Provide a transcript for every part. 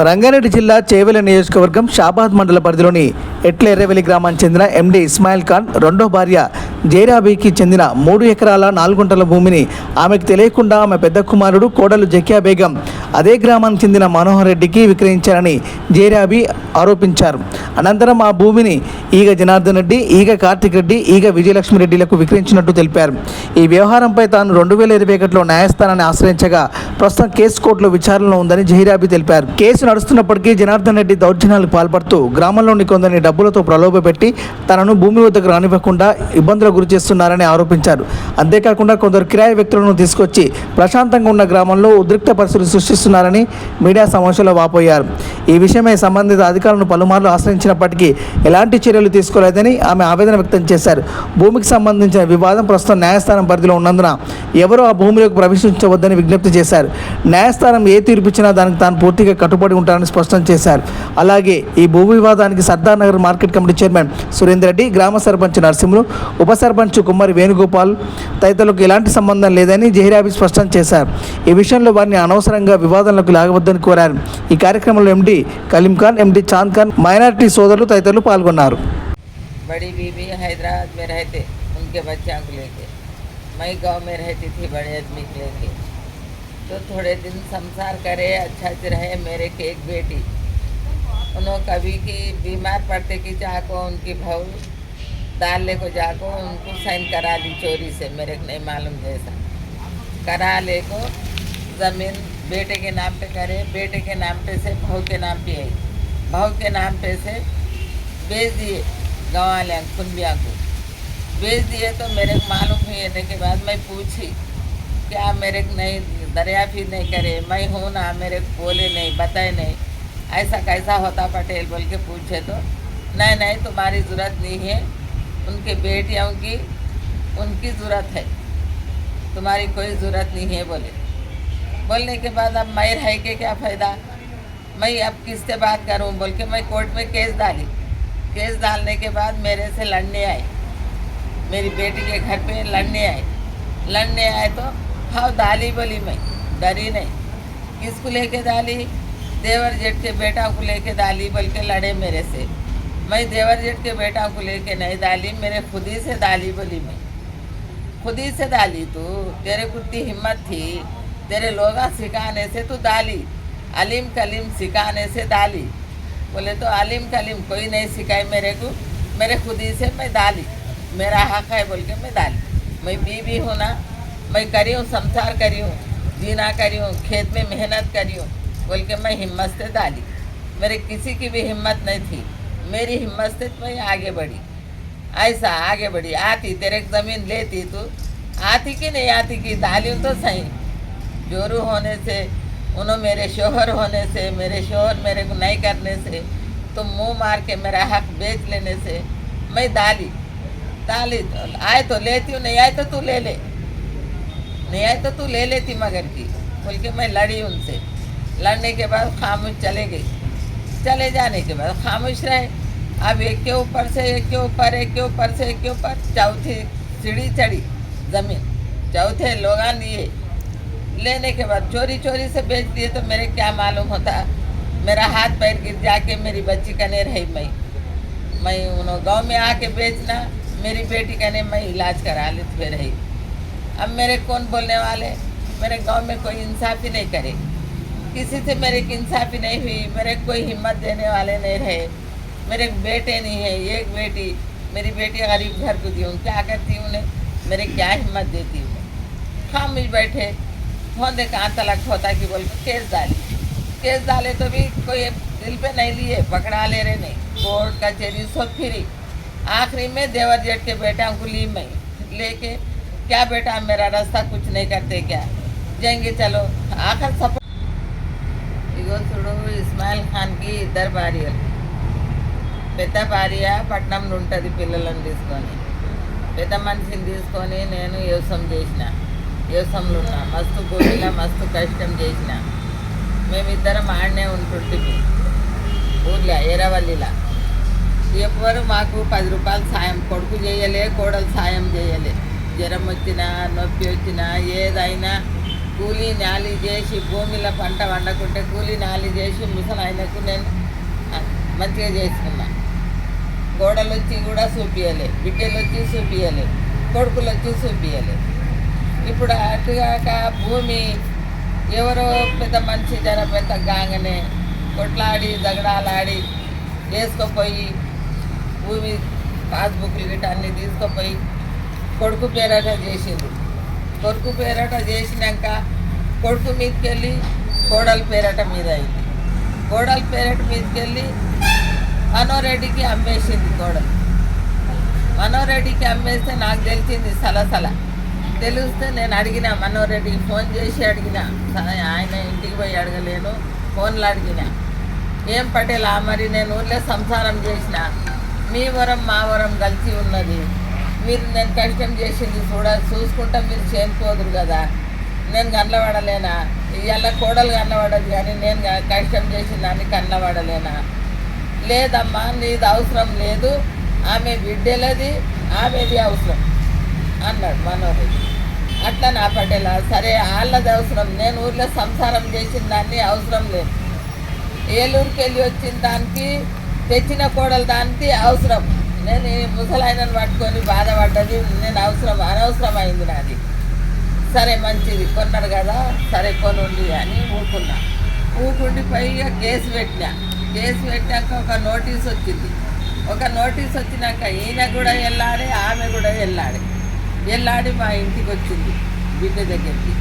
రంగారెడ్డి జిల్లా చేవెళ్ల నియోజకవర్గం షాబాద్ మండల పరిధిలోని ఎట్ల ఎర్రవెల్లి గ్రామానికి చెందిన ఎండి ఇస్మాయిల్ ఖాన్ రెండో భార్య జైరాబీకి చెందిన 3 ఎకరాల 4 గుంటల భూమిని ఆమెకు తెలియకుండా ఆమె పెద్ద కుమారుడు కోడలు జకియా బేగం అదే గ్రామానికి చెందిన మనోహర్ రెడ్డికి విక్రయించారని జైరాబీ ఆరోపించారు. అనంతరం ఆ భూమిని ఈగ జనార్దన్ రెడ్డి, ఈగ కార్తిక్ రెడ్డి, ఈగ విజయలక్ష్మి రెడ్డిలకు విక్రయించినట్టు తెలిపారు. ఈ వ్యవహారంపై తాను 2021లో న్యాయస్థానాన్ని ఆశ్రయించగా ప్రస్తుతం కేసు కోర్టులో విచారణలో ఉందని జైరాబీ తెలిపారు. కేసు నడుస్తున్నప్పటికీ జనార్దన్ రెడ్డి దౌర్జన్యాలకు పాల్పడుతూ గ్రామంలోని కొందరిని డబ్బులతో ప్రలోభపెట్టి తనను భూమి వద్దకు రానివ్వకుండా ఇబ్బందులకు గురి చేస్తున్నారని ఆరోపించారు. అంతేకాకుండా కొందరు కిరాయి వ్యక్తులను తీసుకొచ్చి ప్రశాంతంగా ఉన్న గ్రామంలో ఉద్రిక్త పరిస్థితులు సృష్టిస్తున్నారని మీడియా సమావేశంలో వాపోయారు. ఈ విషయమై సంబంధిత అధికారులను పలుమార్లు ఆశ్రయించినప్పటికీ ఎలాంటి చర్యలు తీసుకోలేదని ఆమె ఆవేదన వ్యక్తం చేశారు. భూమికి సంబంధించిన వివాదం ప్రస్తుతం న్యాయస్థానం పరిధిలో ఉన్నందున ఎవరూ ఆ భూమిలోకి ప్రవేశించవద్దని విజ్ఞప్తి చేశారు. న్యాయస్థానం ఏ తీర్పు ఇచ్చినా దానికి తాను పూర్తిగా కట్టుబడి ఉంటారని స్పష్టం చేశారు. అలాగే ఈ భూ వివాదానికి Sardar Nagar market committee chairman Surender Reddy, గ్రామ సర్పంచ్ నరసింహులు, ఉప సర్పంచ్ కుమ్మరి వేణుగోపాల్ తదితరులకు ఎలాంటి సంబంధం లేదని జహీరాబీ స్పష్టం చేశారు. ఈ విషయంలో వారిని అనవసరంగా వివాదంలోకి లాగవద్దని కోరారు. ఈ కార్యక్రమంలో ఎండి కలీం ఖాన్, ఎండి చాంద్ ఖాన్, మైనారిటీ సోదరులు తదితరులు పాల్గొన్నారు. बड़ी बीबी हैदराबाद में रहते, उनके बच्चों को लेके मैं गांव में रहती थी बड़े आदमी को लेके, तो थोड़े दिन संसार करे, अच्छा से रहे। मेरे के एक बेटी उन्होंने कभी की बीमार पड़ते कि जाको उनकी बहू दाल ले को जाको उनको साइन करा ली चोरी से, मेरे को नहीं मालूम जैसा करा ले को ज़मीन बेटे के नाम पे करे, बेटे के नाम पे से बहू के नाम पे आई, बहू के नाम पे से बेच दिए। गाँव वाले कुंबिया को बेच दिए। तो मेरे को मालूम होने के बाद मैं पूछी क्या मेरे को नहीं दरियाफी नहीं करे, मैं हूँ ना, मेरे को बोले नहीं, बताए नहीं, ऐसा कैसा होता पटेल बोल के पूछे तो नहीं नहीं तुम्हारी ज़रूरत नहीं है, उनके बेटियों की उनकी ज़रूरत है, तुम्हारी कोई ज़रूरत नहीं है बोले। बोलने के बाद अब मैं रह के क्या फ़ायदा, मैं अब किससे बात करूँ बोल के मैं कोर्ट में केस डाली। केस डालने के बाद मेरे से लड़ने आए, मेरी बेटी के घर पे लड़ने आए तो हाँ डाली बोली, मैं डरी नहीं। किसको लेके डाली? देवर जेठ के बेटा को लेके डाली बोल के लड़े मेरे से। मैं देवर जेठ के बेटा को लेके नहीं डाली, मेरे खुद ही से डाली बोली, मैं खुद ही से डाली। तू तेरे को इतनी हिम्मत थी, तेरे लोग सिखाने से तू डाली, अलीम कलीम सिखाने से डाली। बोले तो अलीम कलीम कोई नहीं सिखाए मेरे को, मेरे खुद ही से मैं डाली, मेरा हक है बोल के मैं डाली। मैं बीवी हूँ ना, मैं करी हूँ, संसार करी हूँ, जीना करी हूँ, खेत में मेहनत करी हूँ बोल के मैं हिम्मत से डाली। मेरे किसी की भी हिम्मत नहीं थी, मेरी हिम्मत से मैं आगे बढ़ी, ऐसा आगे बढ़ी। आती तेरे ज़मीन लेती, तू आती कि नहीं आती कि डाली हूँ तो सही। जोरू होने से, उन्होंने मेरे शोहर होने से, मेरे शोहर मेरे को नहीं करने से, तो मुंह मार के मेरा हक बेच लेने से मैं डाली तो आए तो लेती हूँ, नहीं आए तो तू ले ले, नहीं आए तो तू ले लेती मगर की बोल के मैं लड़ी उनसे। लड़ने के बाद खामोश चले गई, चले जाने के बाद खामोश रहे। अब एक के ऊपर से एक के ऊपर, एक के ऊपर से एक के ऊपर, चौथी सीढ़ी चढ़ी ज़मीन, चौथे लोग लिए। लेने के बाद चोरी चोरी से बेच दिए तो मेरे क्या मालूम होता, मेरा हाथ पैर गिर जाके मेरी बच्ची कने रही। मैं उन्होंने गांव में आके बेचना, मेरी बेटी कने मैं इलाज करा ले फिर रही। अब मेरे कौन बोलने वाले, मेरे गांव में कोई इंसाफ़ी नहीं करे, किसी से मेरे की इंसाफ़ी नहीं हुई, मेरे कोई हिम्मत देने वाले नहीं रहे। मेरे बेटे नहीं है, एक बेटी, मेरी बेटी गरीब घर को दी हूँ, क्या करती हूँ उन्हें, मेरे क्या हिम्मत देती हूँ। खामोश बैठे होंदे कहाँ तलक होता कि बोल के केस डाले तो भी कोई दिल पे नहीं लिए, पकड़ा ले रहे नहीं, कोर्ट कचहरी सब फिरी। आखिरी में देवर जेठ के बेटा को ली मैं लेके, क्या बेटा मेरा रास्ता कुछ नहीं करते क्या, जाएंगे चलो आखिर सब। ఇగో చూడు ఇస్మాయిల్ ఖాన్కి ఇద్దరు భార్యలు, పెద్ద భార్య పట్నంలో ఉంటుంది పిల్లలను తీసుకొని, పెద్ద మనిషిని తీసుకొని నేను వ్యవసాయంలో ఉన్నా, మస్తు గోవిలా మస్తు కష్టం చేసిన। మేమిద్దరం ఆడనే ఉంటుంటిమి ఊర్లో ఎర్రవల్లిలా। ఎవ్వరు మాకు 10 రూపాయలు సాయం కొడుకు చేయలే, కోడలు సాయం చేయలే। జ్వరం వచ్చినా నొప్పి వచ్చినా ఏదైనా కూలీ నాలి చేసి భూమిలో పంట వండకుంటే కూలీ నాలి చేసి ముసలాయనకు నేను మంచిగా చేసుకున్నా. గోడలు వచ్చి కూడా చూపించలే, బిడ్డలు వచ్చి చూపించలే, కొడుకులు వచ్చి చూపించలే. ఇప్పుడు అటుగాక భూమి ఎవరో పెద్ద మనిషి జర పెద్ద గాంగనే కొట్లాడి దగడాలాడి వేసుకుపోయి భూమి పాస్బుక్లు గిట్ట అన్నీ తీసుకుపోయి కొడుకు పేరట చేసిండు. కొడుకు పేరట చేసినాక కొడుకు మీదకి వెళ్ళి కోడల పేరట మీద అయింది. కోడల పేరట మీదకి వెళ్ళి మనోరెడ్డికి అమ్మేసింది కోడలు. మనోరెడ్డికి అమ్మేస్తే నాకు తెలిసింది సలసల. తెలిస్తే నేను అడిగిన మనోరెడ్డికి ఫోన్ చేసి అడిగిన, ఆయన ఇంటికి పోయి అడగలేను, ఫోన్లో అడిగిన, ఏం పటేలా మరి నేను ఊళ్ళో సంసారం చేసిన, మీ వరం మా వరం కలిసి ఉన్నది, మీరు నేను కష్టం చేసింది చూసుకుంటా మీరు చేనుకోదురు కదా, నేను కన్నబడలేనా, ఇవాళ కోడలు కన్నబడదు కానీ నేను కష్టం చేసిన దాన్ని కన్నబడలేనా? లేదమ్మా నీది అవసరం లేదు, ఆమె బిడ్డలది ఆమెది అవసరం అన్నాడు మనోరెడ్డి. అట్లా నా పటేలా సరే వాళ్ళది అవసరం, నేను ఊర్లో సంసారం చేసిన దాన్ని అవసరం లేదు, ఏలూరుకి వెళ్ళి వచ్చిన దానికి తెచ్చిన కోడలు దానికి అవసరం, నేను ఈ ముసలాయనను పట్టుకొని బాధపడ్డది నేను అనవసరం అయింది నాది. సరే మంచిది కొన్నాడు కదా, సరే కొనుండి అని ఊకుండి పైగా కేసు పెట్టినాక ఒక నోటీస్ వచ్చింది. ఒక నోటీస్ వచ్చినాక ఈయన కూడా వెళ్ళాడి, ఆమె కూడా వెళ్ళాడి మా ఇంటికి వచ్చింది బిడ్డ దగ్గరికి.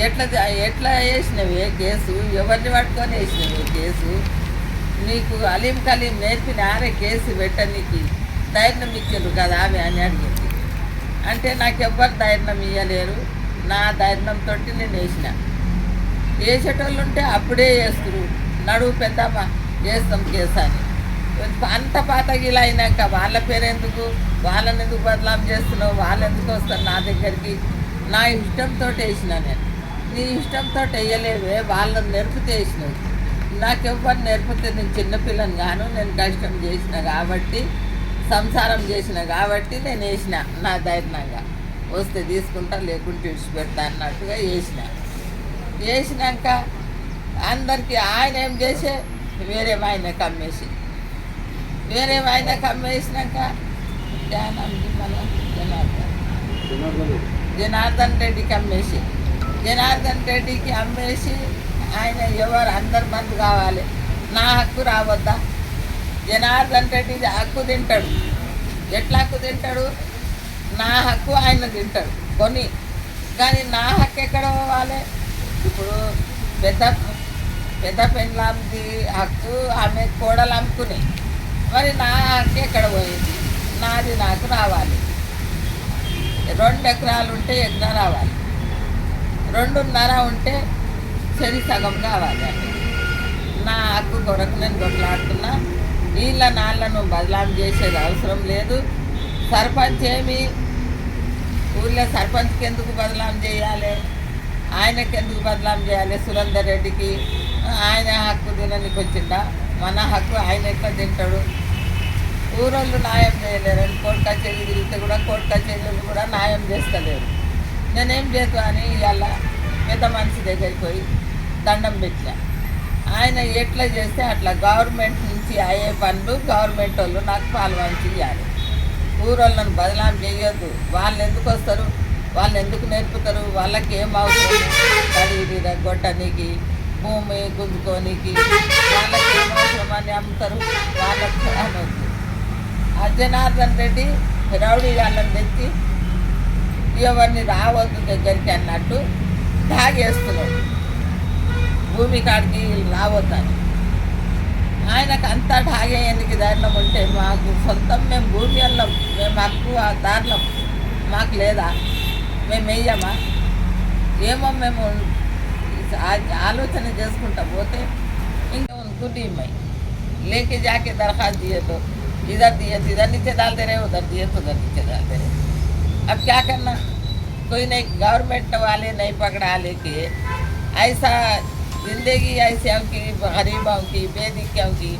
ఎట్లా వేసినవే కేసు, ఎవరిని పట్టుకొని వేసినవే కేసు, నీకు అలీం కలీం నేర్పినారే కేసు పెట్టనీకి ధైర్యం ఇచ్చారు కదా ఆమె అని అడిగింది. అంటే నాకెవ్వరు ధైర్యం ఇవ్వలేరు, నా ధైర్యంతో నేను వేసేటోళ్ళు ఉంటే అప్పుడే వేస్తురు, నడువు పెద్దమ్మ వేస్తాం కేసు అని. అంత పాతగిలా అయినాక వాళ్ళ పేరెందుకు, వాళ్ళని ఎందుకు బదలాం చేస్తున్నావు, వాళ్ళు ఎందుకు వస్తారు నా దగ్గరికి? నా ఇష్టంతో వేసిన నేను, నీ ఇష్టంతో వేయలేవే, వాళ్ళని నేర్పితే వేసినవి. నాకెవ్వరు నేర్పితే నేను చిన్నపిల్లని గాను, నేను కష్టం చేసిన కాబట్టి, సంసారం చేసిన కాబట్టి నేను వేసిన నా ధైర్యంగా, వస్తే తీసుకుంటా లేకుంటే విడిచిపెడతా అన్నట్టుగా వేసినాక అందరికీ ఆయన ఏం చేసే వేరే ఆయనకు అమ్మేసినాక జనార్దన్ రెడ్డికి అమ్మేసి ఆయన ఎవరు అందరి మంది కావాలి, నా హక్కు రావద్దా? జనార్దన్ రెడ్డి హక్కు తింటాడు. ఎట్లా హక్కు తింటాడు? నా హక్కు ఆయన తింటాడు కొని, కానీ నా హక్కు ఎక్కడ పోవాలి? ఇప్పుడు పెద్ద పెండ్లాంది హక్కు ఆమె కోడలు అమ్ముకుని, మరి నా హక్కు ఎక్కడ పోయింది? నాది నాకు రావాలి. 2 ఎకరాలు ఉంటే ఎకరా రావాలి, 2.5 ఉంటే సరి సగం కావాలి. నా హక్కు కొరకు నేను కొట్లాడుతున్నా. వీళ్ళ నాళ్ళను బదలాం చేసేది అవసరం లేదు. సర్పంచ్ ఊళ్ళో సర్పంచ్కి ఎందుకు బదలాం చేయాలి, ఆయనకి ఎందుకు బదలాం చేయాలి? సురేందర్ రెడ్డికి ఆయన హక్కు తినడానికి వచ్చిందా? మన హక్కు ఆయన ఎట్లా తింటాడు? ఊరోళ్ళు న్యాయం చేయలేరని కోర్టు కచేరీ తిరిగితే కూడా కోర్టు కచేరీలు కూడా న్యాయం చేస్తలేరు. నేనేం చేద్దా అని ఇవాళ పెద్ద మనిషి దగ్గరికి పోయి దండం పెట్టా. ఆయన ఎట్లా చేస్తే అట్లా గవర్నమెంట్ నుంచి అయ్యే పనులు గవర్నమెంట్ వాళ్ళు నాకు పాల్వంచి ఇవ్వాలి. ఊరోళ్ళను బదలాం చేయొద్దు. వాళ్ళు ఎందుకు వస్తారు, వాళ్ళు ఎందుకు నేర్పుతారు, వాళ్ళకి ఏం అవసరం, కడిగి గొట్టనికి భూమి గుంజుకోనికి వాళ్ళకి ఏం అవసరం అని అమ్ముతారు. వాళ్ళకి అనొద్దు. జనార్దన్ రెడ్డి రౌడీ వాళ్ళని తెచ్చి ఎవరిని రావద్దు దగ్గరికి అన్నట్టు తాగేస్తున్నాడు. భూమి కాడికి రావద్దని ఆయనకు అంతా ఠాగేయడానికి ధైర్యం ఉంటే మాకు సొంతం మేము భూమి వెళ్ళం, మేము హక్కు దారులం మాకు లేదా? మేము వెయ్యమా? ఏమో మేము ఆలోచన చేసుకుంటా పోతే ఇంకా उनकी मैं लेके जाके दरख्वास्त दिए तो इधर नीचे डालते रहे, उधर दिए तो उधर नीचे डालते रहे. अब क्या करना? कोई नहीं, गवर्नमेंट वाले नहीं पकड़ा लेके ऐसा जिंदगी ऐसे की गरीबों की बेदिक्यों की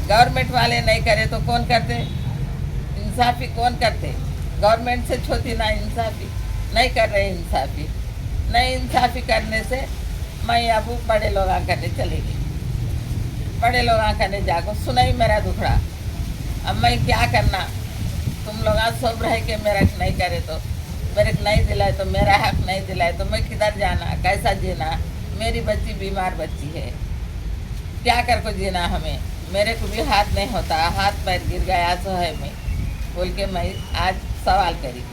गवर्नमेंट वाले नहीं करे तो कौन करते? इंसाफी कौन करते? गवर्नमेंट से छोटी ना इंसाफी नहीं कर रहे इंसाफी. नहीं इंसाफी करने से मैं अब बड़े लोग करने चली गई। बड़े लोग करने जाकर सुनाई मेरा दुखड़ा। अब मैं क्या करना, तुम लोग सब रह के मेरा नहीं करे तो, मेरे को नहीं दिलाए तो, मेरा हक नहीं दिलाए तो मैं किधर जाना, कैसा जीना। मेरी बच्ची बीमार बच्ची है, क्या कर को जीना हमें। मेरे को भी हाथ नहीं होता, हाथ पैर गिर गया तो है मैं बोल के मैं आज सवाल करी।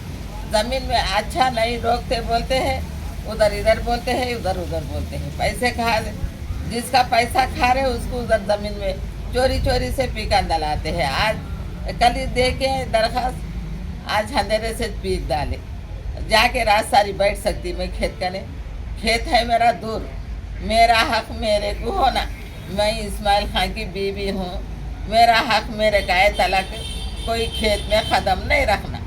ज़मीन में अच्छा नहीं रोकते, बोलते हैं उधर इधर बोलते हैं, उधर उधर बोलते हैं। पैसे खा जिसका पैसा खा रहे उसको उधर ज़मीन में चोरी चोरी से पीका डलाते हैं। आज कल ही दे के दरखास्त, आज अंधेरे से पीक डाले, जाके रात सारी बैठ सकती मैं खेत कने। खेत है मेरा दूर, मेरा हक मेरे को होना। मैं इस्माइल खान की बीवी हूँ, मेरा हक मेरे का है, तलाक कोई खेत में कदम नहीं रखना।